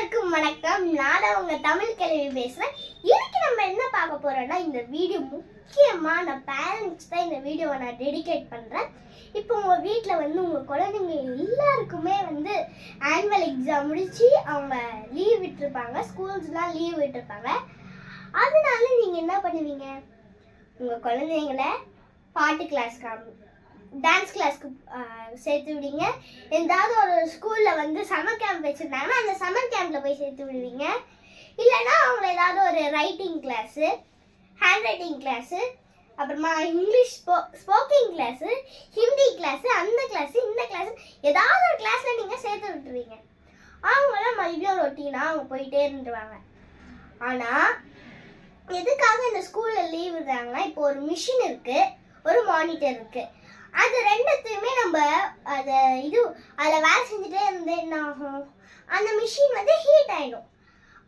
அனைவருக்கும் வணக்கம். நான் உங்க தமிழ் கேள்வி பேசுறேன். இன்னைக்கு நம்ம என்ன பார்க்க போறோம்னா, இந்த வீடியோ முக்கியமா நான் பேரண்ட்ஸ் தான் இந்த வீடியோவை நான் டெடிகேட் பண்றேன். இப்போ உங்க வீட்டில் உங்க குழந்தைங்க எல்லாருக்குமே ஆனுவல் எக்ஸாம் முடிச்சு அவங்க லீவ் விட்டுருப்பாங்க, ஸ்கூல்ஸ்லாம் லீவ் விட்டுருப்பாங்க. அதனால நீங்க என்ன பண்ணுவீங்க? உங்க குழந்தைங்களை பாட்டு கிளாஸ்க்கு, டான்ஸ் கிளாஸ்க்கு சேர்த்து விடுவீங்க. ஏதாவது ஒரு ஸ்கூலில் சம்மர் கேம்ப் வச்சுருந்தாங்கன்னா அந்த சம்மர் கேம்பில் போய் சேர்த்து விடுவீங்க. இல்லைன்னா அவங்கள ஏதாவது ஒரு writing class, hand writing class, அப்புறமா இங்கிலீஷ் ஸ்போக்கிங் கிளாஸு, ஹிந்தி கிளாஸு, அந்த கிளாஸு, இந்த கிளாஸு, ஏதாவது ஒரு கிளாஸில் நீங்கள் சேர்த்து விட்டுருவீங்க. அவங்களாம் மறுபடியும் ரொட்டீனாக அவங்க போயிட்டே இருந்துருவாங்க. ஆனால் எதுக்காக இந்த ஸ்கூலில் லீவ் விடுறாங்கன்னா, இப்போ ஒரு மிஷின் இருக்குது, ஒரு மானிட்டர் இருக்குது. அது ரெண்டுத்தையுமே நம்ம அதில் வேலை செஞ்சுட்டே இருந்து என்ன ஆகும்? அந்த மிஷின் ஹீட் ஆகிடும்.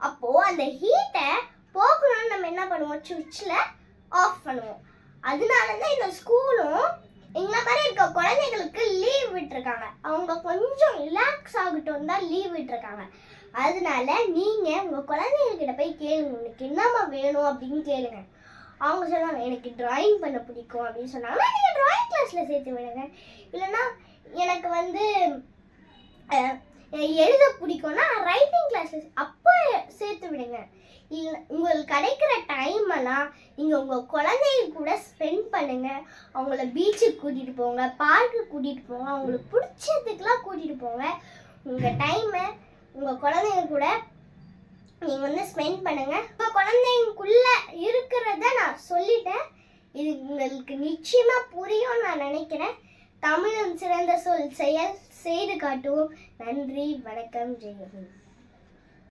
அப்போது அந்த ஹீட்டை போக்கணும்னு நம்ம என்ன பண்ணுவோம்? சுவிட்சில் ஆஃப் பண்ணுவோம். அதனால தான் இந்த ஸ்கூலும் எங்களை மாதிரி இருக்க குழந்தைங்களுக்கு லீவ் விட்டுருக்காங்க. அவங்க கொஞ்சம் ரிலாக்ஸ் ஆகட்டும் தான் லீவ் விட்டுருக்காங்க. அதனால நீங்கள் உங்கள் குழந்தைங்கக்கிட்ட போய் கேளுங்க, உனக்கு என்னம்மா வேணும் அப்படின்னு கேளுங்க. அவங்க சொல்லுவாங்க, எனக்கு டிராயிங் பண்ண பிடிக்கும் அப்படின்னு சொன்னாங்கன்னா நீங்கள் டிராயிங் கிளாஸில் சேர்த்து விடுங்க. இல்லைன்னா எனக்கு எழுத பிடிக்கும்னா ரைட்டிங் கிளாஸஸ் அப்போ சேர்த்து விடுங்க. இல்லை உங்களுக்கு கிடைக்கிற டைமெல்லாம் நீங்கள் உங்கள் குழந்தைங்க கூட ஸ்பெண்ட் பண்ணுங்கள். அவங்கள பீச்சுக்கு கூட்டிகிட்டு போங்க, பார்க்கு கூட்டிகிட்டு போங்க, அவங்களுக்கு பிடிச்சதுக்கெலாம் கூட்டிகிட்டு போங்க. உங்கள் டைமை உங்கள் குழந்தைங்க கூட நீங்கள் ஸ்பெண்ட் பண்ணுங்கள். இப்போ குழந்தைங்களுக்குள்ள இருக்கிறத நான் சொல்லிட்டேன். இது உங்களுக்கு நிச்சயமாக புரியும் நான் நினைக்கிறேன். தமிழின் சிறந்த சொல் செயல் செய்து காட்டுவோம். நன்றி, வணக்கம், ஜெய் ஹிந்த்.